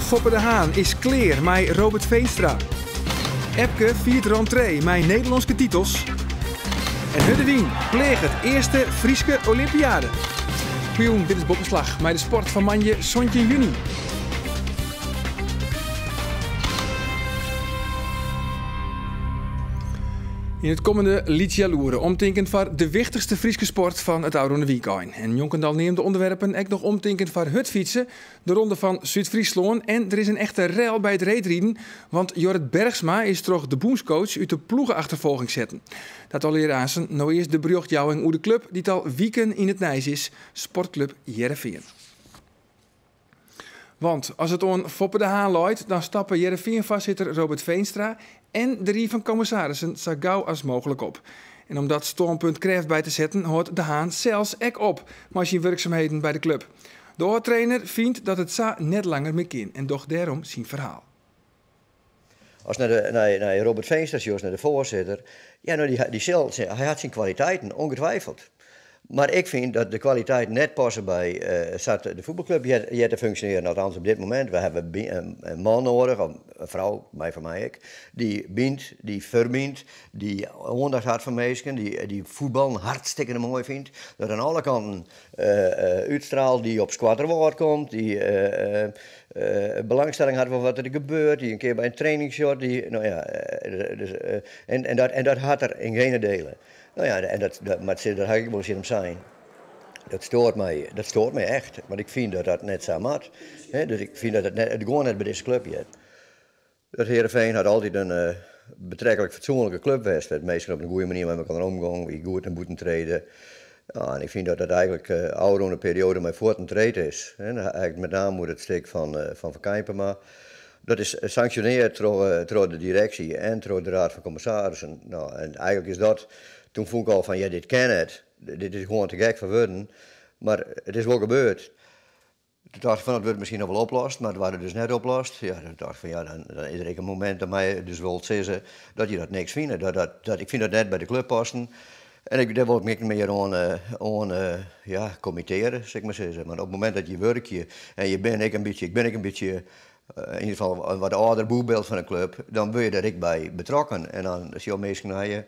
Foppe de Haan is kleer met Robert Veenstra. Epke viert rentree met Nederlandse titels. En Huddewien pleegt het eerste Frieske Olympiade. Goeien, dit is Bokkenslag met de sport van Manje Sontje Juni. In het komende liet jaloeren omtinkend voor de wichtigste Frieske sport van het oude weekend. En Jonkendal neemt de onderwerpen ook nog omtinkend voor het fietsen, de ronde van Zuid-Friesland. En er is een echte rel bij het reetrieden, want Jorrit Bergsma is toch de boomscoach uit de ploegenachtervolging zetten. Dat al eerder aan zijn, nou eerst de beruchtjouwing hoe de club die al weken in het Nijs is, Sportclub Heerenveen. Want als het on Foppe de Haan looit, dan stappen Heerenveen-voorzitter Robert Veenstra en de Rie van Commissarissen zo gauw als mogelijk op. En om dat stormpunt Craft bij te zetten, hoort de Haan zelfs ek op met zijn werkzaamheden bij de club. De oortrainer vindt dat het zo net langer meer kan en doch daarom zijn verhaal. Als naar Robert Veenstra, naar de voorzitter, ja, nou hij had zijn kwaliteiten, ongetwijfeld. Maar ik vind dat de kwaliteit net passen bij de voetbalclub je te functioneren. Althans op dit moment. We hebben een man nodig, een vrouw, voor mij ook, die bindt, die verbindt, die aandacht had van mensen, die voetbal hartstikke mooi vindt. Dat aan alle kanten uitstraalt, die op squatterwoord komt, die belangstelling had voor wat er gebeurt, die een keer bij een trainingsshot, en dat had er in geen delen. Nou ja, en maar dat ga ik wel eens in hem zijn. Dat stoort mij echt. Want ik vind dat net zo moet. Dus ik vind dat het gewoon net bij deze club is. Dat Heerenveen had altijd een betrekkelijk fatsoenlijke club geweest. Het meestal op een goede manier met elkaar omgaan, wie goed en moeten treden. Ja, en ik vind dat dat eigenlijk ouder een periode met voort en treden is. Eigenlijk met name moet het stuk van Kijpen, maar dat is gesanctioneerd door de directie en door de raad van commissarissen. Nou, en eigenlijk is dat. Toen vond ik al van, ja, dit kan het. Dit is gewoon te gek voor woorden. Maar het is wel gebeurd. Toen dacht ik van, dat wordt misschien nog wel oplost, maar het waren dus net oplost. Ja, toen dacht ik van, ja, dan is er een moment dat mij dus wel zeggen dat je dat niks vindt. Ik vind dat net bij de club passen. En daar wil ik meer aan committeren, zeg maar zeggen. Maar op het moment dat je werkt en ik ben een beetje in ieder geval een wat ouder boegbeeld van een club, dan ben je daar ik bij betrokken. En dan zie je al mensen naar je.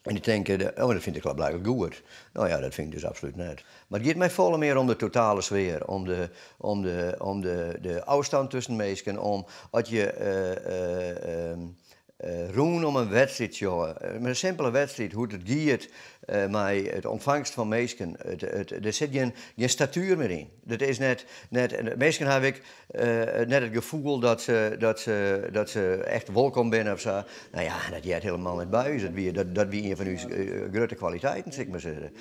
En die denken, dat vind ik wel blijkbaar goed. Nou ja, dat vind ik dus absoluut niet. Maar het gaat mij volle meer om de totale sfeer, om de afstand tussen mensen, om wat je roen om een wedstrijd, jongen. Met een simpele wedstrijd, hoe het gaat, met het ontvangst van mensen. Er zit geen statuur meer in. Dat is net mensen heb ik net het gevoel dat ze echt welkom zijn of zo. Nou ja, dat jij het helemaal niet bij is. Dat wie een van uw grote kwaliteiten, zeg maar zeggen.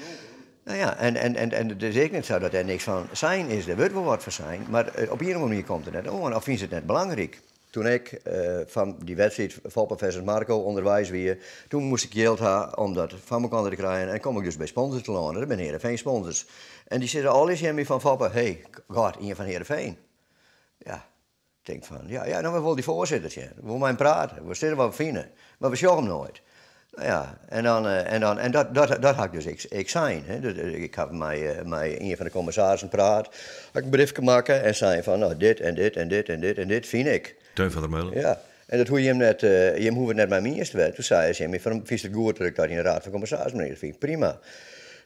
Nou ja, en het is ook niet zo dat er niks van zijn is. Er wordt wel wat van zijn, maar op een manier komt het net aan. Of vind je het net belangrijk? Toen ik van die wedstrijd Foppe versus Marco onderwijs weer, toen moest ik geld hebben om dat van elkaar te krijgen. En kom ik dus bij sponsors te landen. Dat ben Heerenveen sponsors. En die zitten al eens hiermee van Foppe, hey, God, een van Heerenveen. Ja, ik denk van, ja, nou we willen die voorzitters, we willen mij praten, we zitten wat vinden, maar we zorgen hem nooit. Nou ja, en dat had ik dus ik zijn. Hè. Ik heb met een van de commissarissen praat, had ik een brief gemaakt en zei van, nou dit en dit en dit en dit en dit vind ik. Teun van der Meulen. Ja, en dat hoe je hem net, je hoeft het net bij mij eerst werd. Toen zei ze, vind je het goed dat ik daar in de raad van commissarissen ben? Dat vind ik prima.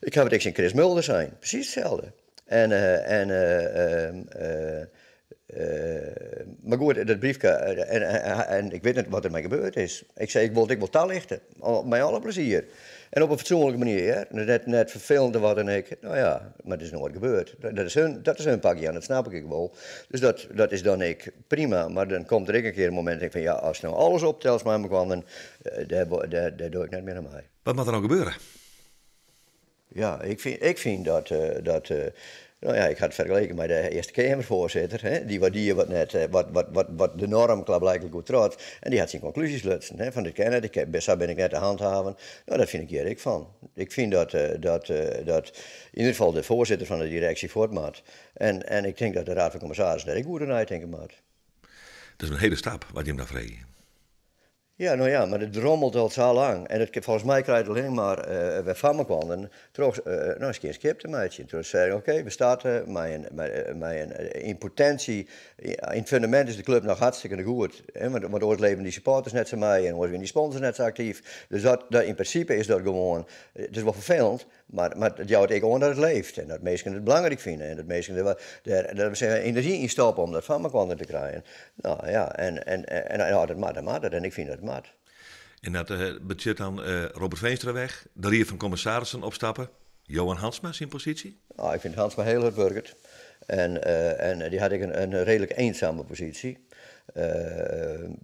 Ik heb het ik in Chris Mulder zijn, precies hetzelfde. Maar goed, dat briefje, en ik weet niet wat er mee gebeurd is. Ik zei, ik wil taal lichten, met alle plezier. En op een fatsoenlijke manier, net vervelend wat en ik. Nou ja, maar het is nooit gebeurd. Dat is hun pakje en dat snap ik wel. Dus dat is dan prima. Maar dan komt er een keer een moment en ik van ja, als nou alles optelt met me kwam, dan daar doe ik net meer naar mij. Wat moet er nou gebeuren? Ja, ik vind dat nou ja, ik had het vergeleken met de Eerste Kamervoorzitter, hè, wat de norm blijkbaar goed trot. En die had zijn conclusies laten, van dit kennen, zo ben ik net te handhaven. Nou, dat vind ik hier ik van. Ik vind dat in ieder geval de voorzitter van de directie voortmaat. En ik denk dat de Raad van Commissarissen daar ik goed naar denken maat. Dat is een hele stap wat je hem daar vreeg. Ja, nou ja, maar het drommelt al zo lang. En volgens mij krijgt het alleen maar bij Famekwan terug eens een skip te maken. Toen zei oké, we starten in potentie. In het fundament is de club nog hartstikke goed. Want ooit leven die supporters net zo mee en ooit zijn die sponsors net zo actief. Dus dat in principe is dat gewoon, het is wel vervelend, maar het jouwt ook gewoon dat het leeft. En dat mensen het belangrijk vinden. En dat mensen er energie in stoppen om dat Famekwan te krijgen. Nou ja, en dat maakt het. En ik vind dat het maakt. En dat betekent dan Robert Veenstra weg, de rier van commissarissen opstappen. Johan Hansma, zijn positie? Nou, ik vind Hansma heel hard burgerd. En die had ik een redelijk eenzame positie.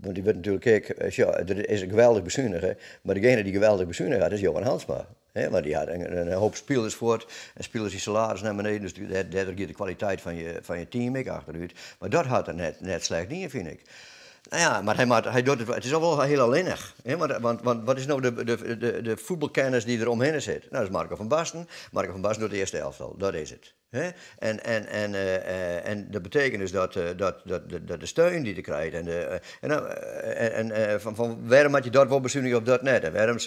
Want die werd natuurlijk, er is een geweldig bestuurder, maar degene die geweldig bestuurder had is Johan Hansma. Want die had een hoop spelers voort en spelers die salaris naar beneden, dus dat geeft de kwaliteit van je team ik achteruit. Maar dat had er net slecht niet, vind ik. Nou ja, maar hij doet het is al wel heel alleenig. Want wat is nou de voetbalkennis die er omheen zit? Nou, dat is Marco van Basten. Marco van Basten doet de eerste elftal, dat is het. En dat betekent dus dat de steun die je krijgt van waarom had je dat wel bestuurlijk of dat net en waarom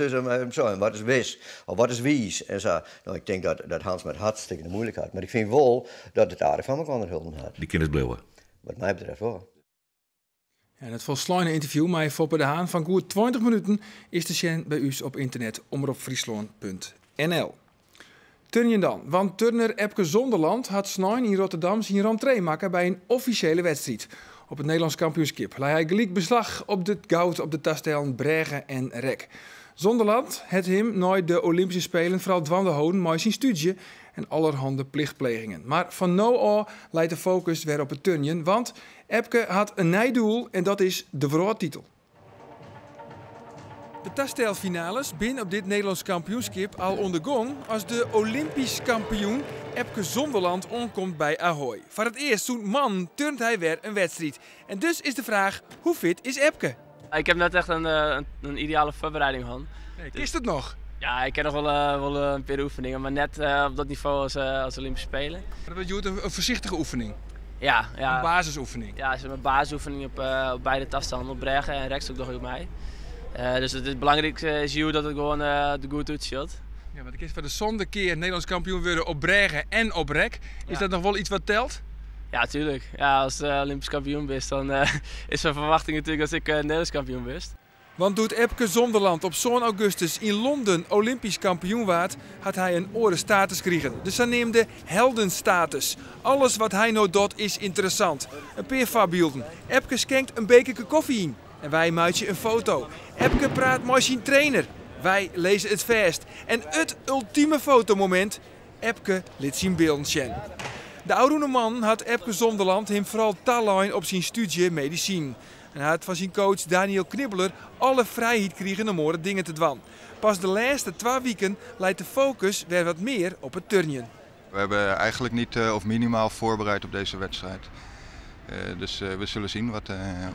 zo en wat is wis of wat is wies en zo. Nou, ik denk dat Hans met hartstikke de moeilijk had, maar ik vind wel dat het aardig van elkaar hulp had. Die kennis bleven. Wat mij betreft wel. En het volsluine interview met Foppe de Haan van goed 20 minuten is te zien bij u op internet omroepfriesland.nl. Turnjen dan, want turner Epke Zonderland had snel in Rotterdam zijn rentree maken bij een officiële wedstrijd. Op het Nederlands kampioenschap lei hij gelijk beslag op het goud op de kastelen Bregen en Rek. Zonderland het hem nooit de Olympische Spelen vooral dwanden houden met zijn studie en allerhande plichtplegingen. Maar van nu af leidt de focus weer op het turnjen, want Epke had een nijdoel en dat is de wereldtitel. De tastelfinales binnen op dit Nederlands kampioenschap al ondergong als de Olympisch kampioen Epke Zonderland onkomt bij Ahoy. Voor het eerst toen man turnt hij weer een wedstrijd. En dus is de vraag, hoe fit is Epke? Ik heb net echt een ideale voorbereiding gehad. Nee, is het nog? Ja, ik ken nog wel een paar oefeningen, maar net op dat niveau als Olympische Spelen. Je doet een voorzichtige oefening. Ja. Een basisoefening. Ja, het is een basisoefening op beide tasstanden, op Bregen en Rex ook nog op mij. Dus het belangrijkste is dat het gewoon de goed uitziet. Ja, want ik is voor de zonde keer Nederlands kampioen worden op Bregen en op Rek. Is dat nog wel iets wat telt? Ja, tuurlijk. Ja, als Olympisch kampioen bent, dan is mijn verwachting natuurlijk dat ik Nederlands kampioen ben. Want doet Epke Zonderland op zo'n augustus in Londen Olympisch kampioen waard, had hij een orenstatus gekregen. De zogenaamde heldenstatus. Alles wat hij nou doet is interessant. Een paar voorbeelden. Epke schenkt een bekerke koffie in. En wij maken een foto. Epke praat met zijn trainer. Wij lezen het vast. En het ultieme fotomoment. Epke liet zijn beelden zien. De oude man had Epke Zonderland hem vooral talijn op zijn studie medicijn. En hij had van zijn coach Daniel Knibbeler alle vrijheid gekregen om mooie dingen te doen. Pas de laatste 2 weken leidt de focus weer wat meer op het turnjen. We hebben eigenlijk niet of minimaal voorbereid op deze wedstrijd. Dus we zullen zien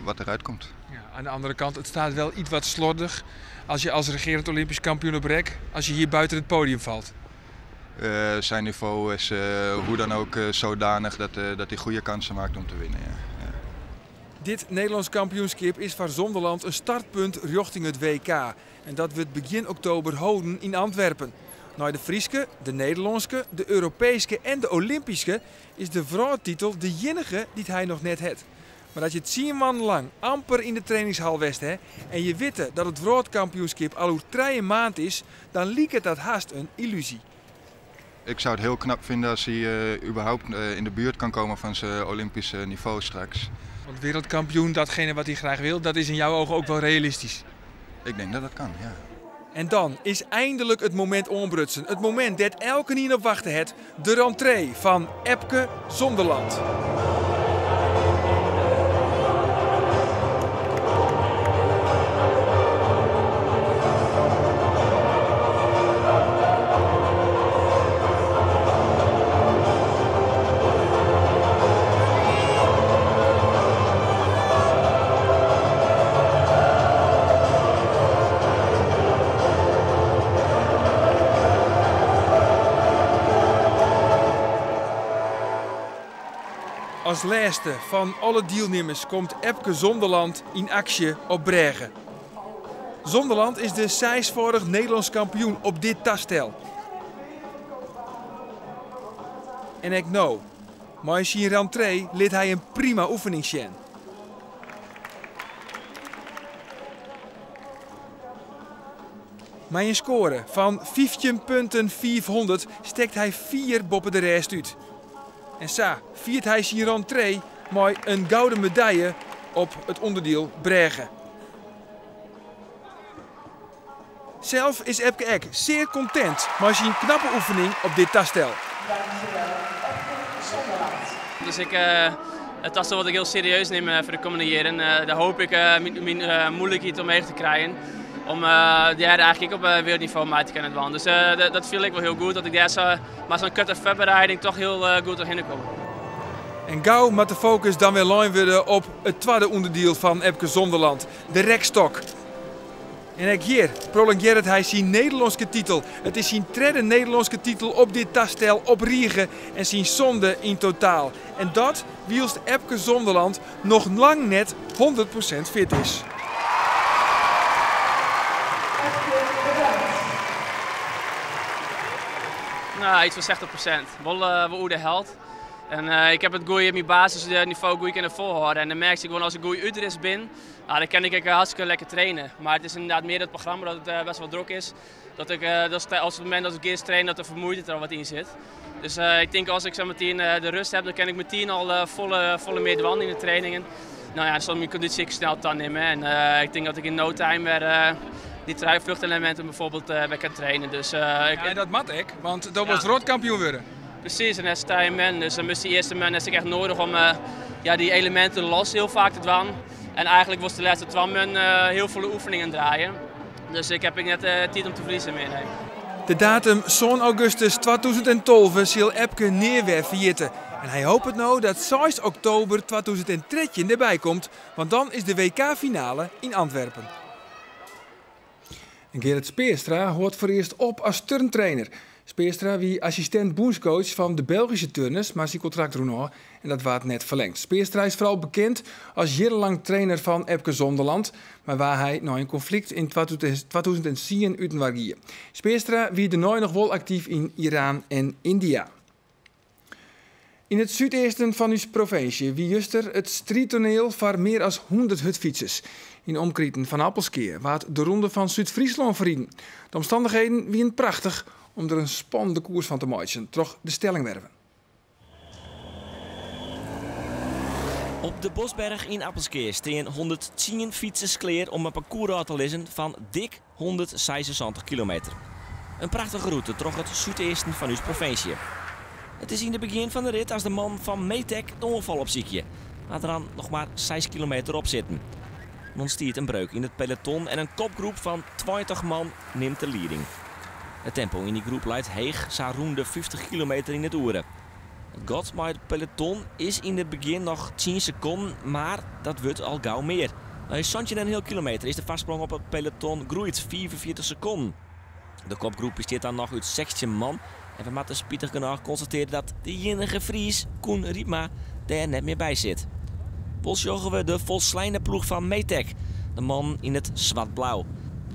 wat eruit komt. Ja, aan de andere kant, het staat wel iets wat slordig als je als regerend Olympisch kampioen op Rek, als je hier buiten het podium valt. Zijn niveau is hoe dan ook zodanig dat hij goede kansen maakt om te winnen. Ja. Dit Nederlands kampioenschap is voor Zonderland een startpunt richting het WK. En dat wordt begin oktober houden in Antwerpen. Na de Frieske, de Nederlandse, de Europese en de Olympische is de vrouwtitel de enige die hij nog net heeft. Maar als je het 10 maanden lang amper in de trainingshal west hè, en je weet dat het wereldkampioenschap al over 3 maanden is, dan lijkt dat haast een illusie. Ik zou het heel knap vinden als hij überhaupt in de buurt kan komen van zijn Olympische niveau straks. Want wereldkampioen, datgene wat hij graag wil, dat is in jouw ogen ook wel realistisch. Ik denk dat dat kan, ja. En dan is eindelijk het moment onbrutsen. Het moment dat elke niet op wachten heeft. De rentree van Epke Zonderland. Als laatste van alle deelnemers komt Epke Zonderland in actie op Bregen. Zonderland is de 6-vorig Nederlands kampioen op dit tastel. En ik nou, maar in zijn rentree liet hij een prima oefening zien. Met een score van 15 punten 500 steekt hij 4 boppen de rest uit. En zo viert hij zijn rentree met een gouden medaille op het onderdeel bregen. Zelf is Epke Eck zeer content met zijn knappe oefening op dit tastel. Dus het tastel wat ik heel serieus neem voor de komende jaren. Daar hoop ik mijn moeilijkheid om mee te krijgen. Om eigenlijk op wereldniveau mee te kunnen doen. Dus dat viel ik wel heel goed. Dat ik daar maar zo'n korte voorbereiding toch heel goed doorheen kom. En gauw moet de focus dan weer lijn worden op het tweede onderdeel van Epke Zonderland, de rekstok. En ook hier prolongeert hij zijn Nederlandse titel. Het is zijn tweede Nederlandse titel op dit tastel op Riegen en zijn zonde in totaal. En dat wielst Epke Zonderland nog lang net 100% fit is. Nou, iets van 60%. Wel hoe de held. En ik heb het goeie in mijn basisniveau goed kunnen volhouden. En dan merk ik gewoon als ik goed uitrust ben, dan kan ik hartstikke lekker trainen. Maar het is inderdaad meer het programma dat het best wel druk is. Dat ik als het moment dat ik eerst train, dat de vermoeidheid er wat in zit. Dus ik denk als ik zo meteen de rust heb, dan kan ik meteen al volle meer dwan in de trainingen. Nou ja, dan zal mijn conditie snel dan nemen. En ik denk dat ik in no time weer die vluchtelementen bijvoorbeeld weer kan trainen. Dus, ja, dat mag ik, want dat was rotkampioen worden. Precies, en dan sta je man. Dus dan moest die eerste man is echt nodig om die elementen los heel vaak te doen. En eigenlijk was de laatste 2 man heel veel oefeningen draaien. Dus ik heb net tijd om te verliezen meenemen. De datum zo'n augustus 2012 zal Epke neerwer verjitten. En hij hoopt het nou dat 6 oktober 2013 erbij komt, want dan is de WK-finale in Antwerpen. En Gerrit Speerstra hoort voor eerst op als turntrainer. Speerstra wie assistent bondscoach van de Belgische turners, maar zijn contract Roenau en dat wordt net verlengd. Speerstra is vooral bekend als jarenlang trainer van Epke Zonderland, maar waar hij nou een conflict in 2010 uit was. Speerstra wie daarna nog wel actief in Iran en India. In het zuidoosten van uw provincie wie juster het streettoneel van meer dan 100 hutfietsers. In omkrieten van Appelskeer waard de ronde van Zuid-Friesland verrieden. De omstandigheden wien prachtig om er een spannende koers van te maken, toch de stelling werven. Op de Bosberg in Appelskeer staan 110 fietsers klaar om een parcours uit te lezen van dik 176 kilometer. Een prachtige route door het zuidoosten van uw provincie. Het is in het begin van de rit als de man van Metec de onval opziekje, waar er dan nog maar 6 kilometer op zitten. Dan stiert een breuk in het peloton en een kopgroep van 20 man neemt de leiding. Het tempo in die groep leidt heeg, zo rond de 50 kilometer in het uren. Het gat met het peloton is in het begin nog 10 seconden, maar dat wordt al gauw meer. Bij zo'n een heel kilometer is de vastsprong op het peloton groeit 44 seconden. De kopgroep bestaat dan nog uit 16 man en we moeten spietig genoeg constateren dat de enige Fries, Koen Riepma, daar net meer bij zit. Pels joggen we de volslijnde ploeg van Metec, de man in het zwart-blauw.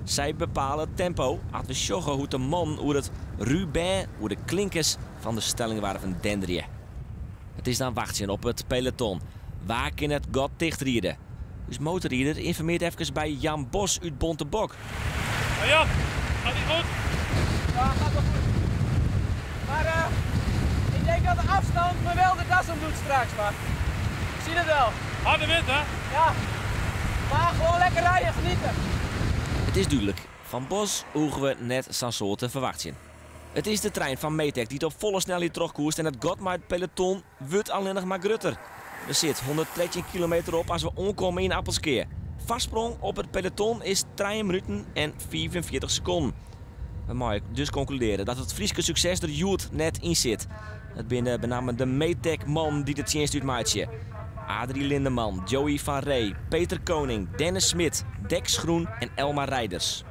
Zij bepalen het tempo, als we joggen hoe de man hoe het Ruben, hoe de klinkers van de stelling waren van Dendrië. Het is dan wachten op het peloton. Waar kan het gat dichtrieden? Dus motorrieder informeert even bij Jan Bos uit Bontebok. Hey Jan, gaat niet goed? Ja, gaat wel goed. Maar ik denk dat de afstand me wel de das om doet straks, maar ik zie het wel. Harde wind, hè? Ja, maar gewoon lekker rijden, genieten. Het is duidelijk, van Bos hoeven we net zo'n soort te verwachten. Het is de trein van Metec die op volle snelheid terugkoerst en het gat met het peloton wordt alleen nog maar grutter. Er zit 113 kilometer op als we onkomen in Appelskeer. Vastsprong op het peloton is 3 minuten en 45 seconden. We mogen dus concluderen dat het Frieske succes er Joet net in zit. Het binnen benamen de Metec-man die de tjenst uitmaatje. Adrie Lindeman, Joey van Rey, Peter Koning, Dennis Smit, Dex Groen en Elmar Rijders.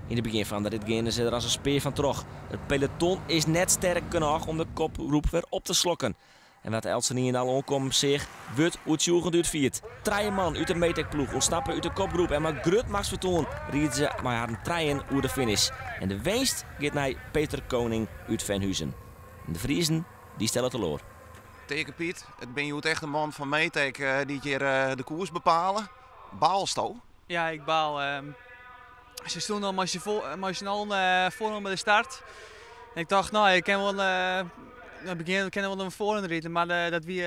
In het begin van de rit gaan ze er als een speer van terug. Het peloton is net sterk genoeg om de kopgroep weer op te slokken. En wat Elsen al onkomt zich, wordt uitzoekend uit viert. 3 man uit de Metec-ploeg ontsnappen uit de kopgroep. En maar grut Max Vertoon rieden ze maar haar trein uit de finish. En de winst gaat naar Peter Koning uit Venhuizen. En de Friezen die stellen teloor. Teken Piet, het ben je echt een man van Metec die hier de koers bepalen. Baalsto? Ja, ik baal. Ze stonden al machinaal voor bij de start. En ik dacht, nou, ik kan wel naar voren rijden, maar dat wie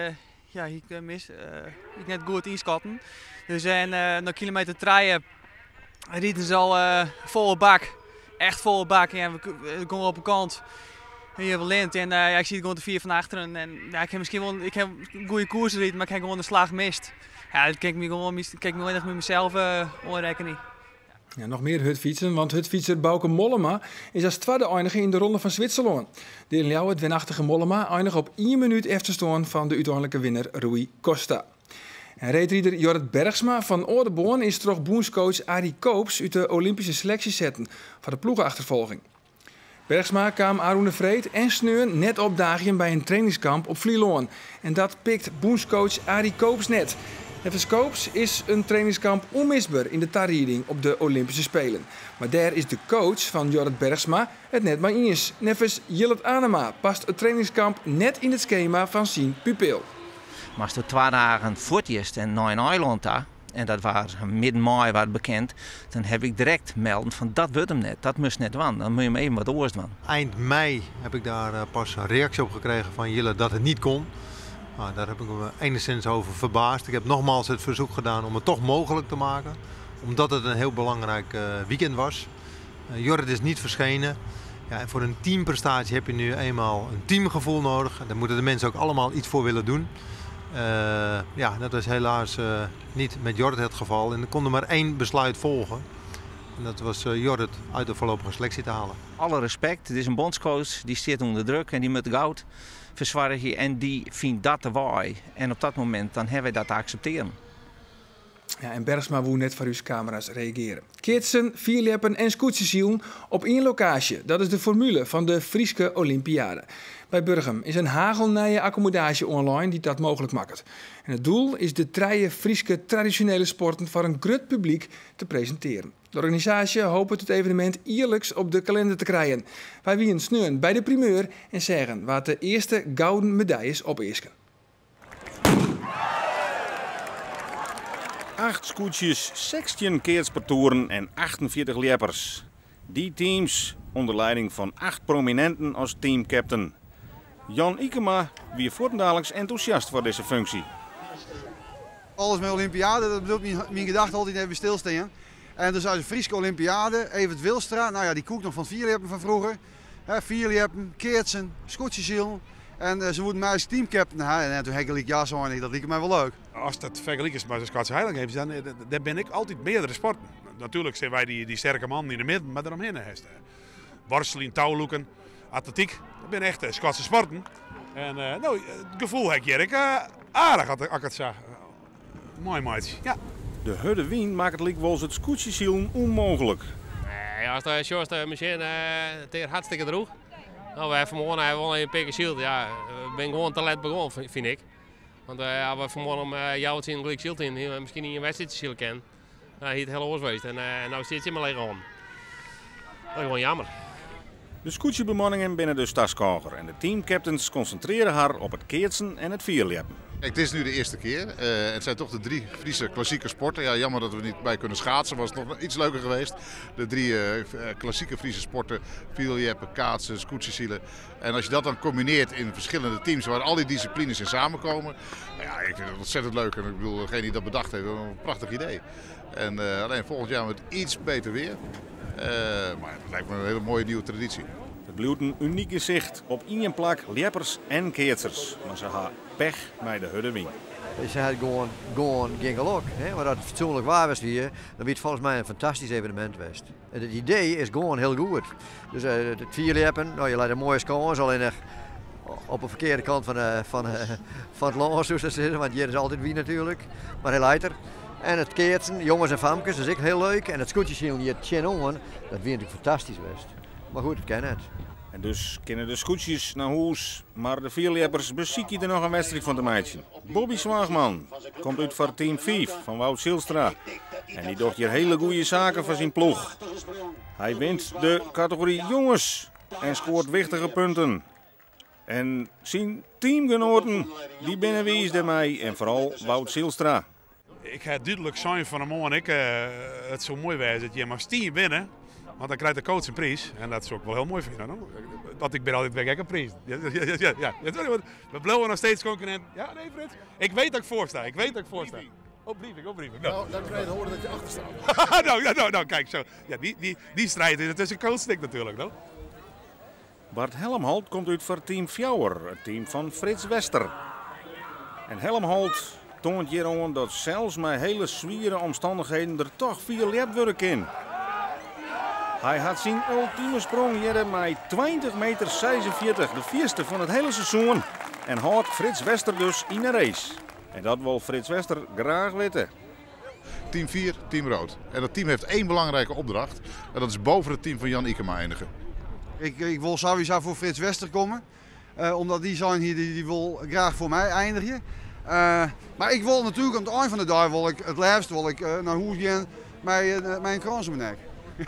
ik mis. Ik net goed inschatten. Dus na kilometer 3 rieden ze al volle bak. Echt volle bak. En we komen op een kant. Hier wel lint en ik zie gewoon de 4 van achteren. En ja, ik heb een goede koers gereden, maar ik heb gewoon de slag gemist. Ja, dat kijk ik me echt met mezelf onrekening. Ja, nog meer hutfietsen, want hutfietser Bauke Mollema is als tweede eindiger in de ronde van Zwitserland. De in Ljouwen, het winachtige Mollema eindigt op 1 minuut efterstaan van de uiteindelijke winnaar Rui Costa. En reetrieder Jorrit Bergsma van Oordeborn is terug boenscoach Arie Koops uit de Olympische selectie zetten voor de ploegenachtervolging. Bergsma kwam Arune Vreed en Sneun net opdagen bij een trainingskamp op Vlieloon. En dat pikt boenscoach Arie Koops net. Nevens Koops is een trainingskamp onmisbaar in de tarrieding op de Olympische Spelen. Maar daar is de coach van Jorrit Bergsma het net maar eens. Nevens Jillet Anema past het trainingskamp net in het schema van zijn pupil. Maar als er 2 dagen voor het eerst en naar een eiland daar, en dat was midden mei wat bekend, dan heb ik direct melden van dat wordt hem net, dat moest net van. Dan moet je hem even wat oorst van. Eind mei heb ik daar pas een reactie op gekregen van Jillet dat het niet kon. Nou, daar heb ik me enigszins over verbaasd. Ik heb nogmaals het verzoek gedaan om het toch mogelijk te maken. Omdat het een heel belangrijk weekend was. Jorrit is niet verschenen. Ja, en voor een teamprestatie heb je nu eenmaal een teamgevoel nodig. Daar moeten de mensen ook allemaal iets voor willen doen. Dat is helaas niet met Jorrit het geval. En er kon er maar 1 besluit volgen. En dat was Jorrit uit de voorlopige selectie te halen. Alle respect, het is een bondscoach, die zit onder druk en die moet goud verzwargen. En die vindt dat te waai. En op dat moment dan hebben we dat te accepteren. Ja, en Bergsma wil net voor uw camera's reageren. Kitsen, vierleppen en scootjesielen op 1 locatie. Dat is de formule van de Frieske Olympiade. Bij Burgum is een hagelnije accommodatie online die dat mogelijk maakt. En het doel is de 3 Frieske traditionele sporten voor een groot publiek te presenteren. De organisatie hoopt het evenement eerlijks op de kalender te krijgen. Wij wien sneun bij de primeur en zeggen waar de eerste gouden medailles opeisken. 8 scootjes, 16 keerspartouren en 48 leppers. Die teams onder leiding van 8 prominenten als teamcaptain. Jan Ikema weer voortdurend enthousiast voor deze functie. Alles met Olympiade, dat bedoelt mijn gedachte altijd even stilstaan. En dus uit de Frieske Olympiade, Evert Wilstra, nou ja, die koek nog van vierleppen van vroeger. Vierleppen, keertsen, scootjesiel. En ze moeten mij als teamcaptain hebben. En toen heb ik ja zo dat liep mij wel leuk. Als dat vergelijkt is met de Scotse Heilig, dan ben ik altijd meerdere sporten. Natuurlijk zijn wij die sterke man in de midden, maar daaromheen is worstelen, touwloeken, atletiek. Dat zijn echt Scotse sporten. En het gevoel heb ik aardig als ik het zag. Mooi maatje. Ja. De Hudde Wien maakt het lik wel het scootjesielen onmogelijk. Nee, als de shortste machine het is hartstikke droeg. Nou, wij vanmorgen hebben wel een pikke shield. Ja, ik ben gewoon te laat begonnen, vind ik. Want als we vanmorgen jou het zien gelijk shield in, misschien niet een wedstrijd shield kennen. Nou, hier het hele oors geweest en nou zit je maar leeg aan. Dat is gewoon jammer. De scootjebemanningen binnen de Stadskoger en de teamcaptains concentreren haar op het keertsen en het vierleppen. Het is nu de eerste keer. Het zijn toch de 3 Friese klassieke sporten. Ja, jammer dat we niet bij kunnen schaatsen. Was nog iets leuker geweest. De 3 klassieke Friese sporten. Vierleppen, kaatsen, scootjesielen. En als je dat dan combineert in verschillende teams waar al die disciplines in samenkomen. Ja, ik vind het ontzettend leuk. En ik bedoel, degene die dat bedacht heeft, een prachtig idee. En alleen volgend jaar met iets beter weer. Maar het lijkt me een hele mooie nieuwe traditie. Het blijft een unieke zicht op één plak leppers en keertsers. Maar ze gaan pech bij de Hudde Wien. Ze had gewoon geen geluk. Maar dat het fatsoenlijk waar was hier, dan werd het volgens mij een fantastisch evenement geweest. En het idee is gewoon heel goed. Dus het vierleppen, nou, je laat een mooie score, alleen op de verkeerde kant van het lans, want hier is altijd wie natuurlijk. Maar heel leiter. En het keertsen, jongens en famkes, dat is ook heel leuk. En het scootjesielen, je chin on, dat vind ik fantastisch geweest. Maar goed, het kan het. En dus kunnen de scootjes naar huis, maar de vierleppers bezieken er nog een wedstrijd van te maken. Bobby Zwaagman komt uit voor team 5 van Wout Silstra. En die doet hier hele goede zaken voor zijn ploeg. Hij wint de categorie jongens en scoort wichtige punten. En zijn teamgenoten, die binnenwees daarmee en vooral Wout Silstra. Ik heb duidelijk zijn van hem en ik het zo mooi wijs dat je maar team winnen. Want dan krijgt de coach een prijs. En dat is ook wel heel mooi vinden. No? Want ik ben altijd weg een prijs. Ja. We blijven nog steeds concurrent. Ja, nee Frits. Ik weet dat ik voorsta. Briefing. Nou, dan krijg je horen dat je achter staat. nou, kijk zo. Ja, die strijd is tussen coachstick natuurlijk. No? Bart Helmholt komt uit voor team Fjouwer, het team van Frits Wester. En Helmholt toont hier aan dat zelfs met hele zwiere omstandigheden er toch 4 lepwerk in. Hij had zijn ultieme sprong hier met 20,46 meter, de vierste van het hele seizoen. En houdt Frits Wester dus in de race. En dat wil Frits Wester graag weten. Team 4, team rood. En dat team heeft 1 belangrijke opdracht. En dat is boven het team van Jan Ikema eindigen. Ik wil sowieso voor Frits Wester komen. Omdat die zijn hier, die wil graag voor mij eindigen. Maar ik wil natuurlijk aan het eind van de dag het liefst naar huis gaan met mijn krans om mijn nek.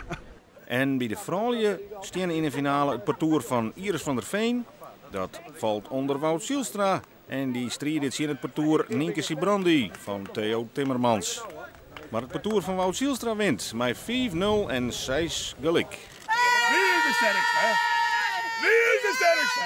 En bij de vrouwen staan in de finale het parcours van Iris van der Veen. Dat valt onder Wout Silstra. En die strijdt in het parcours Nienke Sibrandi van Theo Timmermans. Maar het parcours van Wout Silstra wint met 5-0 en 6 gelijk. Wie is de sterkste, hè? Wie is de sterkste?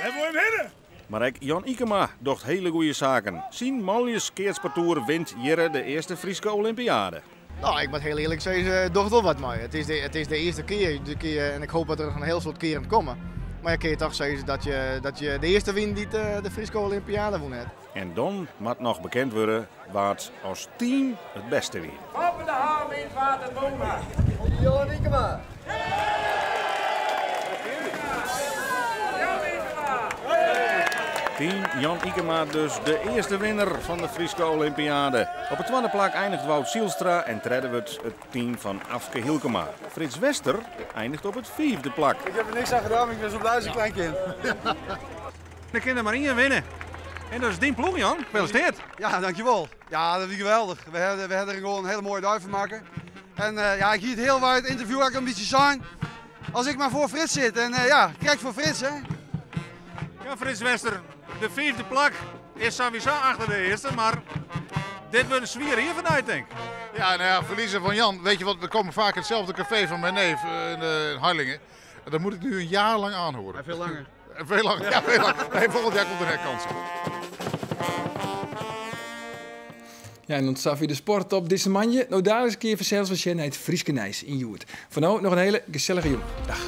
We moeten winnen. Maar ook Jan Ikema docht hele goede zaken. Zijn Maljes keertsparcours wint hier de eerste Friese Olympiade. Nou, ik moet heel eerlijk zeggen, toch wel wat mooi. Het is de eerste keer en ik hoop dat er nog een heel soort keren komen. Maar je kan je toch zeggen dat je de eerste wint die de Friese Olympiade won heeft. En dan moet nog bekend worden wat als team het beste weer. Op de haal in het water, Boma. Jan Ikema. Team Jan Ikema dus de eerste winnaar van de Friese Olympiade. Op de tweede plek eindigt Wout Silstra en treden we het team van Afke Hilkema. Frits Wester eindigt op het 4e plek. Ik heb er niks aan gedaan, ik ben zo blij als een klein kind. Dan kan er maar 1 winnen. En dat is die ploeg, Jan. Gefeliciteerd. Ja, dankjewel. Ja, dat is geweldig. We hebben er gewoon een hele mooie dag van maken. En ja, ik zie het heel waar het interview ook een beetje zijn. Als ik maar voor Frits zit en ja, kijk voor Frits, hè. Ja, Frits Wester, de 4e plek is sowieso achter de eerste, maar dit wordt een zwier hier vanuit, denk ik. Ja, nou ja, verliezen van Jan. Weet je wat, we komen vaak in hetzelfde café van mijn neef in Harlingen. En dat moet ik nu een jaar lang aanhoren. En veel langer. Veel langer, ja, veel langer. Nee, volgend jaar komt er herkans. Ja, en dan staat weer de sport op deze manje. Nou, daar is een keer vanzelfs was je naar het Frieske Nijs in Joert. Voor nu nog een hele gezellige jongen. Dag.